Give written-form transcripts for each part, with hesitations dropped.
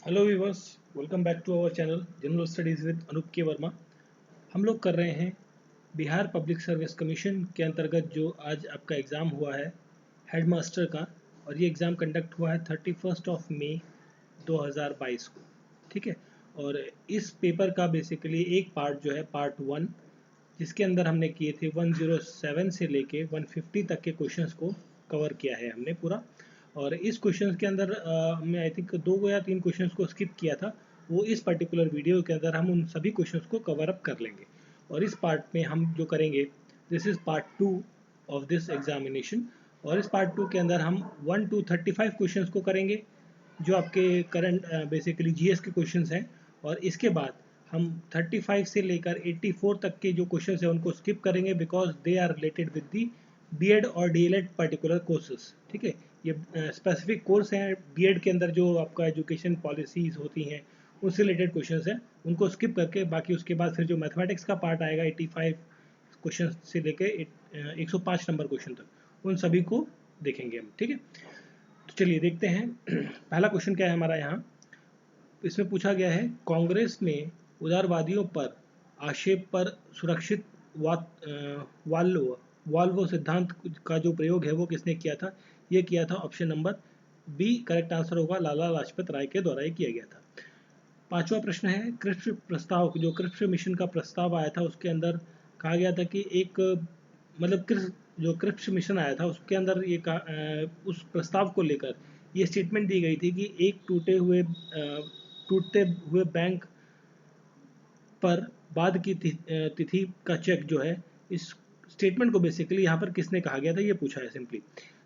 Hello viewers, welcome back to our channel general studies with Anoop K Verma. हम लोग कर रहे हैं बिहार पब्लिक सर्विस कमीशन के अंतर्गत जो आज आपका एग्ज़ाम हुआ है हेड मास्टर का, और ये एग्ज़ाम कंडक्ट हुआ है 31 मई 2022 को। ठीक है। और इस पेपर का बेसिकली एक पार्ट जो है पार्ट 1, जिसके अंदर हमने किए थे 107 से लेके 150 तक के क्वेश्चंस को कवर किया है हमने पूरा। और इस क्वेश्चंस के अंदर हमने आई थिंक 2 या 3 क्वेश्चंस को स्किप किया था। वो इस पर्टिकुलर वीडियो के अंदर हम उन सभी क्वेश्चंस को कवर अप कर लेंगे। और इस पार्ट में हम जो करेंगे, this is part 2 of this examination. और इस पार्ट 2 के अंदर हम 1 to 35 क्वेश्चंस को करेंगे, जो आपके करंट बेसिकली जीएस के क्वेश्चंस हैं। और इसके बाद हम 35 से लेकर 84 तक के जो क्वेश्चंस हैं उनको स्किप करेंगे, because they are related with the BEd और डीएलएड पर्टिकुलर कोर्सेज। ठीक है। ये स्पेसिफिक कोर्स हैं बीएड के अंदर, जो आपका एजुकेशन पॉलिसीज होती हैं उससे रिलेटेड क्वेश्चंस हैं, उनको स्किप करके बाकी उसके बाद फिर जो मैथमेटिक्स का पार्ट आएगा 85 क्वेश्चन से लेके 105 नंबर क्वेश्चन तक, उन सभी को देखेंगे हम। ठीक है। तो चलिए देखते हैं। पहला क्वेश्चन क्या है हमारा यहाँ। इसमें पूछा गया है, कांग्रेस ने उदारवादियों पर आक्षेप पर सुरक्षित वाल्वो वाल्वो सिद्धांत का जो प्रयोग है वो किसने किया था। ये किया था option number B, correct answer होगा लाला लाजपत राय के द्वारा ही किया गया था। पांचवा प्रश्न है, क्रिप्स प्रस्ताव, जो क्रिप्स मिशन का प्रस्ताव आया था उसके अंदर कहा गया था कि एक मतलब जो क्रिप्स मिशन आया था उसके अंदर उस प्रस्ताव को लेकर ये स्टेटमेंट दी गई थी कि एक टूटते हुए बैंक पर बाद की तिथि का चेक जो है, इस स्टेटमेंट को बेसिकली यहाँ पर किसने कहा गया था ये पूछा है सिंपली।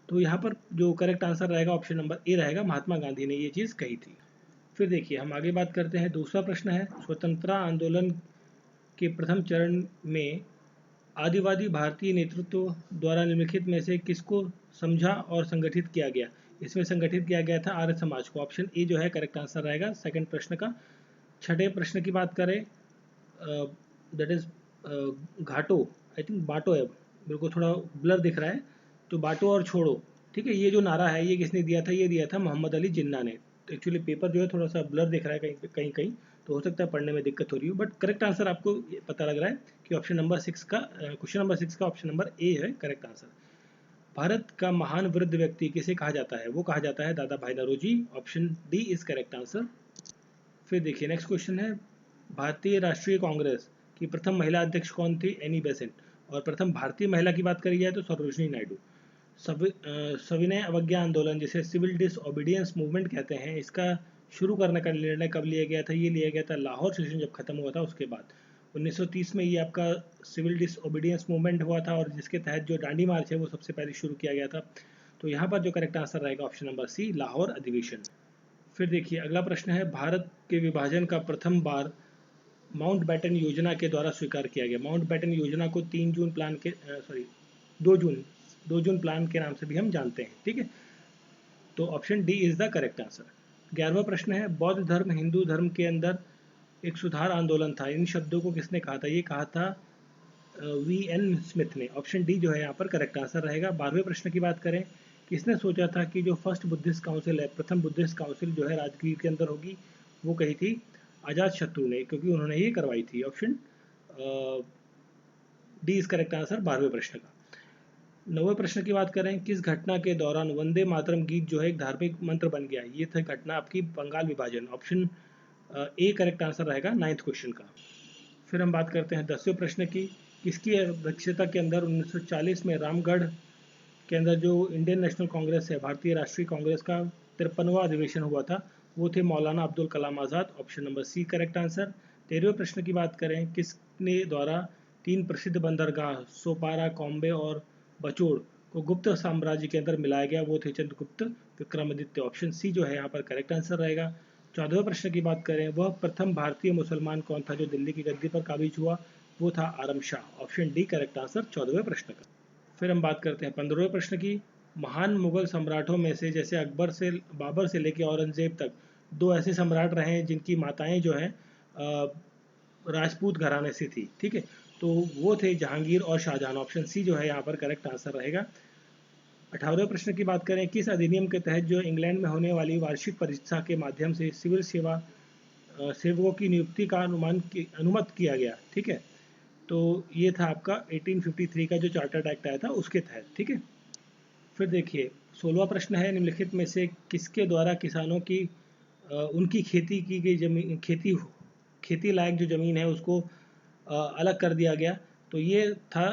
तो यहाँ पर जो करेक्ट आंसर रहेगा ऑप्शन नंबर ए रहेगा, महात्मा गांधी ने ये चीज़ कही थी। फिर देखिए हम आगे बात करते हैं। दूसरा प्रश्न है, स्वतंत्रता आंदोलन के प्रथम चरण में आदिवासी भारतीय नेतृत्व द्वारा निम्नलिखित में से किसको समझा और संगठित किया गया। इसमें संगठित किया गया था आर्य समाज को। ऑप्शन ए जो है करेक्ट आंसर रहेगा सेकंड प्रश्न का। छठे प्रश्न की बात करें, दैट इज घाटो, आई थिंक बाटो है, मेरे को थोड़ा ब्लर दिख रहा है, तो बाटो और छोड़ो। ठीक है। ये जो नारा है ये किसने दिया था, ये दिया था मोहम्मद अली जिन्ना ने। तो एक्चुअली पेपर जो है थोड़ा सा ब्लर दिख रहा है कहीं कहीं कहीं, तो हो सकता है पढ़ने में दिक्कत हो रही हो, बट करेक्ट आंसर आपको पता लग रहा है कि ऑप्शन नंबर 6 का क्वेश्चन नंबर 6 का ऑप्शन नंबर ए है करेक्ट आंसर। भारत का महान वृद्ध व्यक्ति किसे कहा जाता है, वो कहा जाता है Dadabhai Naoroji. Option D is correct answer. फिर देखिए नेक्स्ट क्वेश्चन है, भारतीय राष्ट्रीय कांग्रेस की प्रथम महिला अध्यक्ष कौन थी, एनी बेसेंट। और प्रथम भारतीय महिला की बात करी जाए तो सरोजिनी नायडू। सविनय अवज्ञा आंदोलन, जिसे सिविल डिसओबीडियंस मूवमेंट कहते हैं, इसका शुरू करने का निर्णय कब लिया गया था, ये लिया गया था लाहौर सेशन जब खत्म हुआ था उसके बाद 1930 में ये आपका सिविल डिसओबीडियंस मूवमेंट हुआ था, और जिसके तहत जो दांडी मार्च है वो सबसे पहले शुरू किया गया था। तो यहाँ पर जो करेक्ट आंसर रहेगा ऑप्शन नंबर सी, लाहौर अधिवेशन। फिर देखिए अगला प्रश्न है, भारत के विभाजन का प्रथम बार माउंटबेटन योजना के द्वारा स्वीकार किया गया। माउंटबेटन योजना को 3 जून प्लान के सॉरी 2 जून 2 जून प्लान के नाम से भी हम जानते हैं। ठीक है। तो option D is the correct answer. 11वां प्रश्न है, बौद्ध धर्म हिंदू धर्म के अंदर एक सुधार आंदोलन था, इन शब्दों को किसने कहा था, ये कहा था वी एन स्मिथ ने। ऑप्शन डी जो है यहाँ पर करेक्ट आंसर रहेगा। 12वें प्रश्न की बात करें, किसने सोचा था कि जो फर्स्ट बुद्धिस्ट काउंसिल है, प्रथम बुद्धिस्ट काउंसिल जो है राजगीर के अंदर होगी, वो कही थी आजाद शत्रु ने, क्योंकि उन्होंने ये करवाई थी। Option D is correct answer 12वें प्रश्न का। 9वें प्रश्न की बात करें, किस घटना के दौरान वंदे मातरम गीत जो है एक धार्मिक मंत्र बन गया, ये था घटना आपकी बंगाल विभाजन। ऑप्शन ए करेक्ट आंसर रहेगा 9th क्वेश्चन का। फिर हम बात करते हैं 10वें प्रश्न की, किसकी अध्यक्षता के अंदर 1940 में रामगढ़ के अंदर जो इंडियन नेशनल कांग्रेस है, भारतीय राष्ट्रीय कांग्रेस का 53वां अधिवेशन हुआ था, वो थे Maulana Abdul Kalam Azad. Option number C correct answer. 13वें प्रश्न की बात करें, किसने द्वारा 3 प्रसिद्ध बंदरगाह सोपारा, कॉम्बे और बचोड़ को गुप्त साम्राज्य के अंदर मिलाया गया, वो थे चंद्रगुप्त विक्रमादित्य। ऑप्शन सी जो है यहाँ पर करेक्ट आंसर रहेगा। 14वें प्रश्न की बात करें, वह प्रथम भारतीय मुसलमान कौन था जो दिल्ली की गद्दी पर काबिज हुआ, वो था Aram Shah. Option D correct answer 14वें प्रश्न का। फिर हम बात करते हैं 15वें प्रश्न की, महान मुगल सम्राटों में से जैसे बाबर से लेकर औरंगजेब तक 2 ऐसे सम्राट रहे हैं जिनकी माताएं जो हैं राजपूत घराने से थी। ठीक है। तो वो थे जहांगीर और शाहजहां। ऑप्शन सी जो है यहाँ पर करेक्ट आंसर रहेगा। 18वें प्रश्न की बात करें, किस अधिनियम के तहत जो इंग्लैंड में होने वाली वार्षिक परीक्षा के माध्यम से सिविल सेवा सेवकों की नियुक्ति का अनुमत किया गया। ठीक है, तो ये था आपका 1853 का जो चार्टर्ड एक्ट आया था उसके तहत। ठीक है, फिर देखिए 16वां प्रश्न है, निम्नलिखित में से किसके द्वारा किसानों की उनकी खेती की गई जमीन खेती लायक जो ज़मीन है उसको अलग कर दिया गया। तो ये था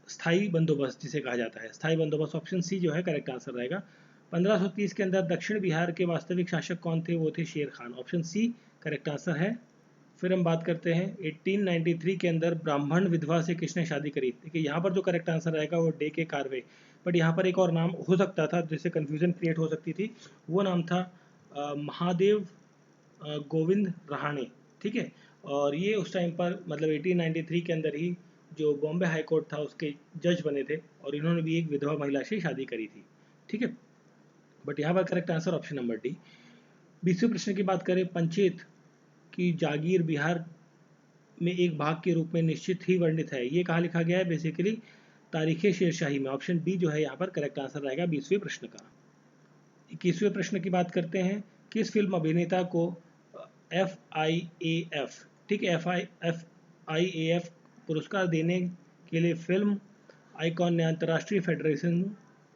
स्थायी बंदोबस्त जिसे कहा जाता है, स्थायी बंदोबस्त। ऑप्शन सी जो है करेक्ट आंसर रहेगा। 1530 के अंदर दक्षिण बिहार के वास्तविक शासक कौन थे? वो थे Sher Khan. Option C correct answer है। फिर हम बात करते हैं 1893 के अंदर ब्राह्मण विधवा से किसने शादी करी? देखिए यहाँ पर जो करेक्ट आंसर रहेगा वो डे के कार्वे, बट यहाँ पर एक और नाम हो सकता था जिससे कन्फ्यूजन क्रिएट हो सकती थी, वो नाम था महादेव गोविंद रहाणे। ठीक है, और ये उस टाइम पर मतलब 1893 के अंदर ही जो बॉम्बे हाई कोर्ट था उसके जज बने थे और इन्होंने भी एक विधवा महिला से शादी करी थी। ठीक है, बट यहाँ पर correct answer option number D. 20वें प्रश्न की बात करें, पंचेत की जागीर बिहार में एक भाग के रूप में निश्चित ही वर्णित है, ये कहाँ लिखा गया है? बेसिकली तारीख शेरशाही में। ऑप्शन बी जो है यहाँ पर करेक्ट आंसर रहेगा 20वें प्रश्न का। 21वें प्रश्न की बात करते हैं, किस फिल्म अभिनेता को FIAF, ठीक है, FIAF पुरस्कार देने के लिए फिल्म आइकॉन ने अंतर्राष्ट्रीय फेडरेशन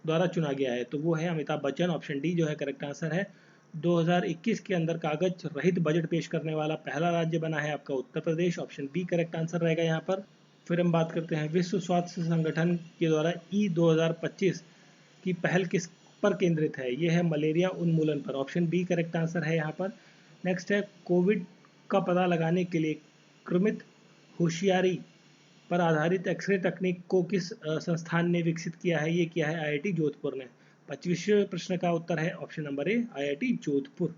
द्वारा चुना गया है? तो वो है अमिताभ बच्चन। ऑप्शन डी जो है करेक्ट आंसर है। 2021 के अंदर कागज रहित बजट पेश करने वाला पहला राज्य बना है आपका Uttar Pradesh. Option B correct answer रहेगा यहाँ पर। फिर हम बात करते हैं, विश्व स्वास्थ्य संगठन के द्वारा E2025 की पहल किस पर केंद्रित है? ये है मलेरिया उन्मूलन पर। ऑप्शन बी करेक्ट आंसर है यहाँ पर। नेक्स्ट है, कोविड का पता लगाने के लिए कृत्रिम होशियारी पर आधारित एक्सरे तकनीक को किस संस्थान ने विकसित किया है? ये किया है IIT जोधपुर ने। 25वें प्रश्न का उत्तर है option number A, IIT Jodhpur.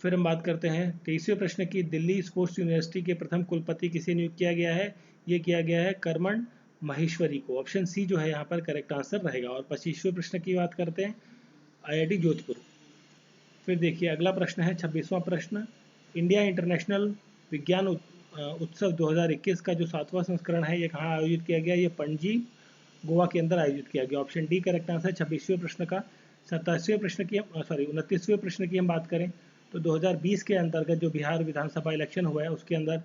फिर हम बात करते हैं 23वें प्रश्न की, दिल्ली स्पोर्ट्स यूनिवर्सिटी के प्रथम कुलपति किसे नियुक्त किया गया है? ये किया गया है करमन महेश्वरी को। ऑप्शन सी जो है यहाँ पर करेक्ट आंसर रहेगा। और 25वें प्रश्न की बात करते हैं, IIT जोधपुर। फिर देखिए अगला प्रश्न है 26वां प्रश्न, इंडिया इंटरनेशनल विज्ञान उत्सव 2021 का जो 7वां संस्करण है ये कहाँ आयोजित किया गया? ये पणजी गोवा के अंदर आयोजित किया गया। ऑप्शन डी करेक्ट आंसर 26वें प्रश्न का। 29वें प्रश्न की हम बात करें तो 2020 के अंतर्गत जो बिहार विधानसभा इलेक्शन हुआ है उसके अंदर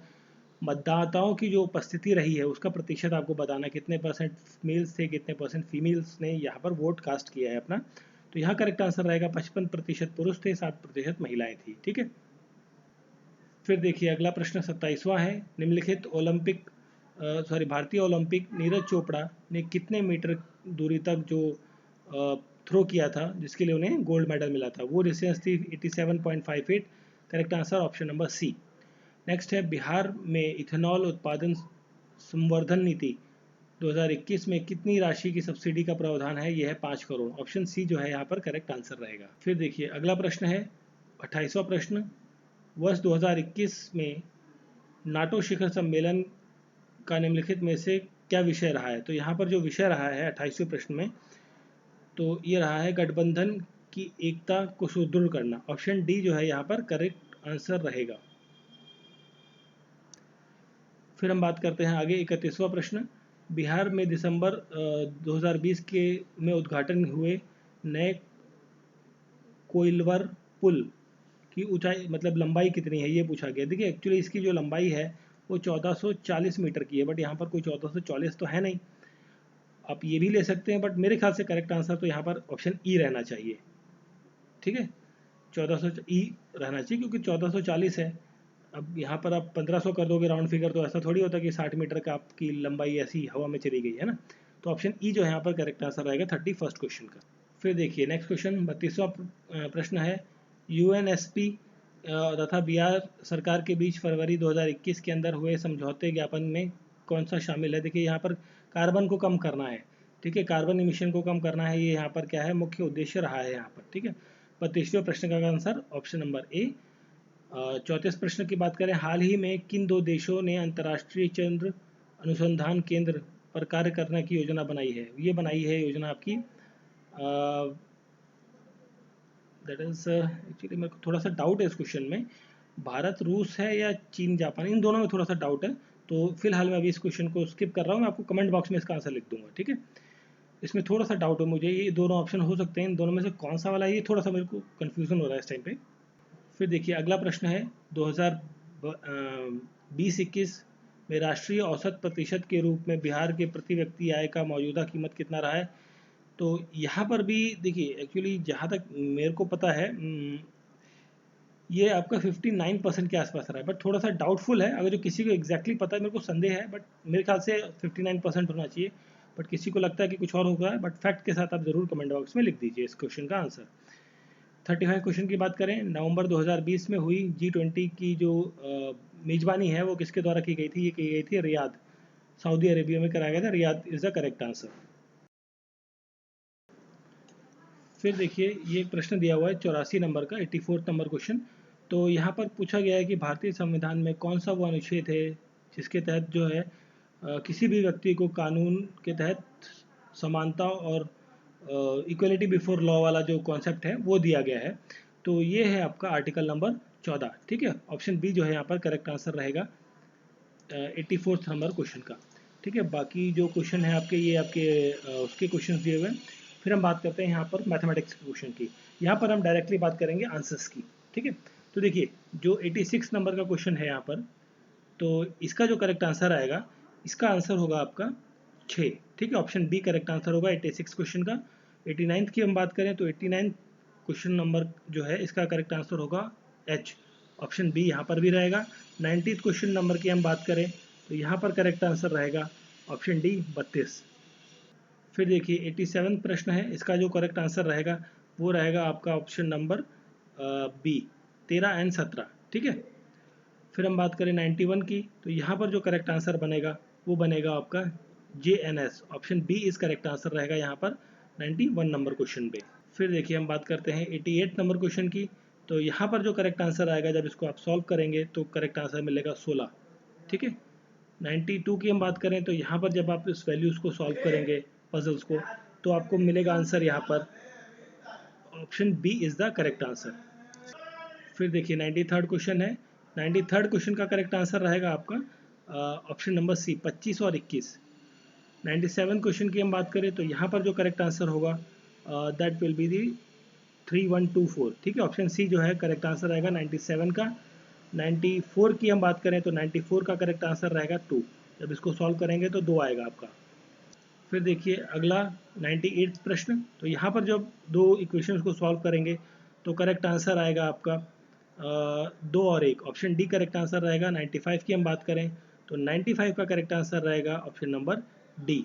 मतदाताओं की जो उपस्थिति रही है उसका प्रतिशत आपको बताना, कितने परसेंट मेल्स थे, कितने परसेंट फीमेल्स ने यहाँ पर वोट कास्ट किया है अपना? तो यहाँ करेक्ट आंसर रहेगा 55% पुरुष थे, 7% महिलाएं थी। ठीक है, फिर देखिए अगला प्रश्न 27वां है, निम्नलिखित भारतीय ओलंपिक नीरज चोपड़ा ने कितने मीटर दूरी तक जो थ्रो किया था जिसके लिए उन्हें गोल्ड मेडल मिला था? वो डिस्टेंस थी 87.58। Correct answer option number C. Next है, बिहार में इथेनॉल उत्पादन संवर्धन नीति 2021 में कितनी राशि की सब्सिडी का प्रावधान है? यह है 5 करोड़। ऑप्शन सी जो है यहाँ पर करेक्ट आंसर रहेगा। फिर देखिए अगला प्रश्न है 28वां प्रश्न, वर्ष 2021 में नाटो शिखर सम्मेलन का निम्नलिखित में से क्या विषय रहा है? तो यहाँ पर जो विषय रहा है 28वें प्रश्न में, तो ये रहा है गठबंधन की एकता को सुदृढ़ करना। ऑप्शन डी जो है यहाँ पर करेक्ट आंसर रहेगा। फिर हम बात करते हैं आगे 31वां प्रश्न, बिहार में दिसंबर 2020 के में उद्घाटन हुए नए कोइलवर पुल की ऊंचाई मतलब लंबाई कितनी है? ये पूछा गया। देखिए एक्चुअली इसकी जो लंबाई है वो 1440 मीटर की है, बट यहाँ पर कोई 1440 तो है नहीं। आप ये भी ले सकते हैं, बट मेरे ख्याल से करेक्ट आंसर तो यहाँ पर ऑप्शन ई रहना चाहिए। ठीक है, 1400 ई रहना चाहिए क्योंकि 1440 है। अब यहाँ पर आप 1500 कर दोगे राउंड फिगर, तो ऐसा थोड़ी होता कि 60 मीटर का आपकी लंबाई ऐसी हवा में चली गई है ना। तो ऑप्शन ई जो है यहाँ पर करेक्ट आंसर रहेगा 31st क्वेश्चन का। फिर देखिए नेक्स्ट क्वेश्चन 32वां प्रश्न है, UNSP तथा बिहार सरकार के बीच फरवरी 2021 के अंदर हुए समझौते ज्ञापन में कौन सा शामिल है? देखिए यहाँ पर कार्बन को कम करना है। ठीक है, कार्बन इमिशन को कम करना है, ये यहाँ पर क्या है मुख्य उद्देश्य रहा है यहाँ पर। ठीक है, 32वें प्रश्न का आंसर ऑप्शन नंबर ए। 34 प्रश्न की बात करें, हाल ही में किन दो देशों ने अंतर्राष्ट्रीय चंद्र अनुसंधान केंद्र पर कार्य करने की योजना बनाई है? ये बनाई है योजना आपकी दैट इज एक्चुअली मेरे को थोड़ा सा डाउट है इस क्वेश्चन में, भारत रूस है या चीन जापान, इन दोनों में थोड़ा सा डाउट है। तो फिलहाल मैं अभी इस क्वेश्चन को स्किप कर रहा हूँ, मैं आपको कमेंट बॉक्स में इसका आंसर लिख दूंगा। ठीक है, इसमें थोड़ा सा डाउट है मुझे, ये दोनों ऑप्शन हो सकते हैं, इन दोनों में से कौन सा वाला है, ये थोड़ा सा मेरे को कन्फ्यूज़न हो रहा है इस टाइम पे। फिर देखिए अगला प्रश्न है, 2020-21 में राष्ट्रीय औसत प्रतिशत के रूप में बिहार के प्रति व्यक्ति आय का मौजूदा कीमत कितना रहा है। तो यहाँ पर भी देखिए एक्चुअली जहाँ तक मेरे को पता है ये आपका 59% के आसपास रहा है, बट थोड़ा सा डाउटफुल है। अगर जो किसी को एग्जैक्टली पता है, मेरे को संदेह है, बट मेरे ख्याल से 59% होना चाहिए, बट किसी को लगता है कि कुछ और होगा, बट फैक्ट के साथ आप ज़रूर कमेंट बॉक्स में लिख दीजिए इस क्वेश्चन का आंसर। 35 क्वेश्चन की बात करें, नवंबर 2020 में हुई G20 की जो मेज़बानी है वो किसके द्वारा की गई थी, ये की गई थी रियाद, सऊदी अरेबिया में कराया गया था। Riyadh is the correct answer. फिर देखिए ये एक प्रश्न दिया हुआ है 84 नंबर का, 84 नंबर क्वेश्चन। तो यहाँ पर पूछा गया है कि भारतीय संविधान में कौन सा वो अनुच्छेद है जिसके तहत जो है किसी भी व्यक्ति को कानून के तहत समानता और इक्वलिटी बिफोर लॉ वाला जो कॉन्सेप्ट है वो दिया गया है। तो ये है आपका आर्टिकल नंबर 14। ठीक है, ऑप्शन बी जो है यहाँ पर करेक्ट आंसर रहेगा 84 नंबर क्वेश्चन का। ठीक है, बाकी जो क्वेश्चन है आपके ये आपके उसके क्वेश्चन दिए हुए हैं। फिर हम बात करते हैं यहाँ पर मैथमेटिक्स के क्वेश्चन की। यहाँ पर हम डायरेक्टली बात करेंगे आंसर्स की। ठीक है, तो देखिए जो 86 नंबर का क्वेश्चन है यहाँ पर, तो इसका जो करेक्ट आंसर आएगा, इसका आंसर होगा आपका 6। ठीक है, ऑप्शन बी करेक्ट आंसर होगा 86 क्वेश्चन का। 89 की हम बात करें तो 89 क्वेश्चन नंबर जो है इसका करेक्ट आंसर होगा एच, ऑप्शन बी यहाँ पर भी रहेगा। 90 क्वेश्चन नंबर की हम बात करें तो यहाँ पर करेक्ट आंसर रहेगा ऑप्शन डी 32। फिर देखिए 87 प्रश्न है, इसका जो करेक्ट आंसर रहेगा वो रहेगा आपका ऑप्शन नंबर बी 13 एंड 17। ठीक है, फिर हम बात करें 91 की, तो यहाँ पर जो करेक्ट आंसर बनेगा वो बनेगा आपका JNS, option B is correct answer रहेगा यहाँ पर 91 नंबर क्वेश्चन पे। फिर देखिए हम बात करते हैं 88 नंबर क्वेश्चन की, तो यहाँ पर जो करेक्ट आंसर आएगा जब इसको आप सॉल्व करेंगे तो करेक्ट आंसर मिलेगा 16। ठीक है, 92 की हम बात करें तो यहाँ पर जब आप इस वैल्यूज़ को सॉल्व करेंगे पजल्स को, तो आपको मिलेगा आंसर यहाँ पर option B is the correct answer. फिर देखिए 93 क्वेश्चन है, 93 क्वेश्चन का करेक्ट आंसर रहेगा आपका ऑप्शन नंबर सी 25 और 21। 97 क्वेश्चन की हम बात करें तो यहाँ पर जो करेक्ट आंसर होगा दैट विल बी दी 3124। ठीक है, ऑप्शन सी जो है करेक्ट आंसर रहेगा 97 का। 94 की हम बात करें तो 94 का करेक्ट आंसर रहेगा 2, जब इसको सॉल्व करेंगे तो 2 आएगा आपका। फिर देखिए अगला 98 प्रश्न, तो यहाँ पर जब दो इक्वेशंस को सॉल्व करेंगे तो करेक्ट आंसर आएगा आपका 2 और 1, ऑप्शन डी करेक्ट आंसर रहेगा। 95 की हम बात करें तो 95 का करेक्ट आंसर रहेगा ऑप्शन नंबर डी।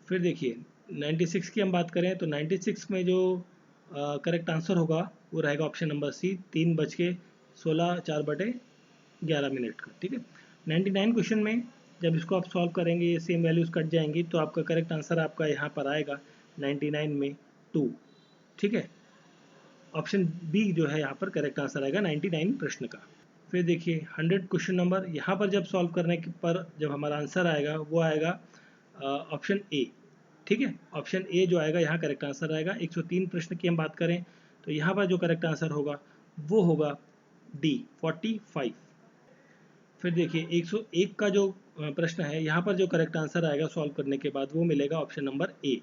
फिर देखिए 96 की हम बात करें तो 96 में जो करेक्ट आंसर होगा वो रहेगा ऑप्शन नंबर सी 3:16 4/11 का। ठीक है, 99 क्वेश्चन में जब इसको आप सॉल्व करेंगे ये सेम वैल्यूज़ कट जाएंगी, तो आपका करेक्ट आंसर आपका यहाँ पर आएगा 99 में 2। ठीक है, ऑप्शन बी जो है यहाँ पर करेक्ट आंसर आएगा 99 प्रश्न का। फिर देखिए 100 क्वेश्चन नंबर, यहाँ पर जब सॉल्व करने पर जब हमारा आंसर आएगा वो आएगा ऑप्शन ए। ठीक है, ऑप्शन ए जो आएगा यहाँ करेक्ट आंसर आएगा। 103 प्रश्न की हम बात करें तो यहाँ पर जो करेक्ट आंसर होगा वो होगा डी 45। फिर देखिए 101 का जो प्रश्न है यहाँ पर जो करेक्ट आंसर आएगा सॉल्व करने के बाद वो मिलेगा ऑप्शन नंबर ए।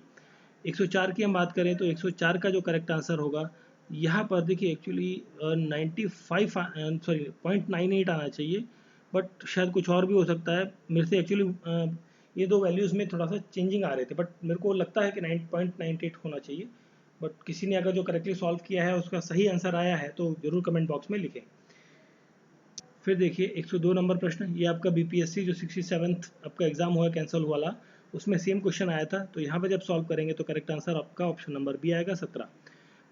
104 की हम बात करें तो 104 का जो करेक्ट आंसर होगा यहाँ पर देखिए एक्चुअली 95 सॉरी 0.98 आना चाहिए, बट शायद कुछ और भी हो सकता है। मेरे से एक्चुअली ये दो वैल्यूज़ में थोड़ा सा चेंजिंग आ रहे थे, बट मेरे को लगता है कि 9.98 होना चाहिए। बट किसी ने अगर जो करेक्टली सॉल्व किया है उसका सही आंसर आया है तो ज़रूर कमेंट बॉक्स में लिखें। फिर देखिए 102 नंबर प्रश्न, ये आपका BPSC जो 67th आपका एग्जाम हुआ कैंसिल वाला, उसमें सेम क्वेश्चन आया था। तो यहाँ पर जब सॉल्व करेंगे तो करेक्ट आंसर आपका ऑप्शन नंबर बी आएगा 17।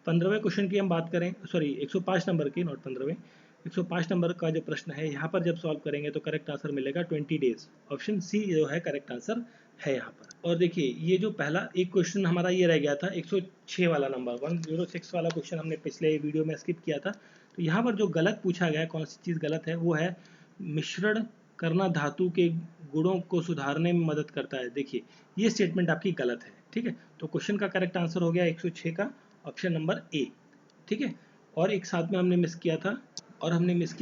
15वें क्वेश्चन की हम बात करें, सॉरी 105 नंबर की, नॉट 15वें, 105 नंबर का जो प्रश्न है यहाँ पर जब सॉल्व करेंगे तो करेक्ट आंसर मिलेगा 20 डेज, ऑप्शन सी जो है करेक्ट आंसर है यहाँ पर। और देखिए ये जो पहला एक क्वेश्चन हमारा ये रह गया था 106 वाला नंबर, 106 वाला क्वेश्चन हमने पिछले वीडियो में स्किप किया था। तो यहाँ पर जो गलत पूछा गया है, कौन सी चीज़ गलत है, वो है मिश्रण करना धातु के गुणों को सुधारने में मदद करता है। देखिए ये स्टेटमेंट आपकी गलत है। ठीक है, तो क्वेश्चन का करेक्ट आंसर हो गया 106 का ऑप्शन नंबर ए। ठीक है, और एक साथ में हमने मिस किया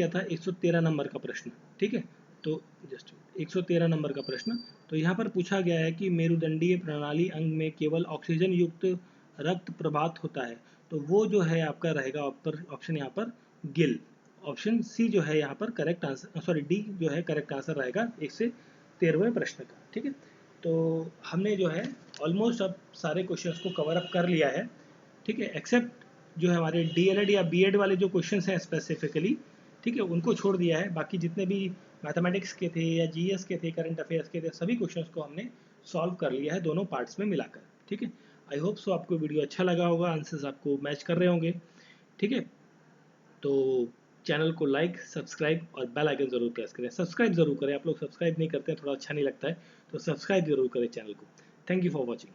था 113 नंबर का प्रश्न। ठीक है, तो जस्ट 113 नंबर का प्रश्न। तो यहाँ पर पूछा गया है कि मेरुदंडीय प्रणाली अंग में केवल ऑक्सीजन युक्त रक्त प्रवाहित होता है, तो वो जो है आपका रहेगा ऑप्शन यहाँ पर गिल। ऑप्शन सी जो है यहाँ पर करेक्ट आंसर, सॉरी डी जो है करेक्ट आंसर रहेगा 113वें प्रश्न का। ठीक है, तो हमने जो है ऑलमोस्ट अब सारे क्वेश्चंस को कवर अप कर लिया है। ठीक है, एक्सेप्ट जो है हमारे डीएलएड या बीएड वाले जो क्वेश्चंस हैं स्पेसिफिकली, ठीक है, उनको छोड़ दिया है। बाकी जितने भी मैथमेटिक्स के थे या जीएस के थे, करंट अफेयर्स के थे, सभी क्वेश्चंस को हमने सॉल्व कर लिया है दोनों पार्ट्स में मिलाकर। ठीक है, आई होप सो आपको वीडियो अच्छा लगा होगा, आंसर्स आपको मैच कर रहे होंगे। ठीक है, तो चैनल को लाइक, सब्सक्राइब और बेल आइकन जरूर प्रेस करें। सब्सक्राइब जरूर करें, आप लोग सब्सक्राइब नहीं करते हैं, थोड़ा अच्छा नहीं लगता है, तो सब्सक्राइब जरूर करें चैनल को। Thank you for watching.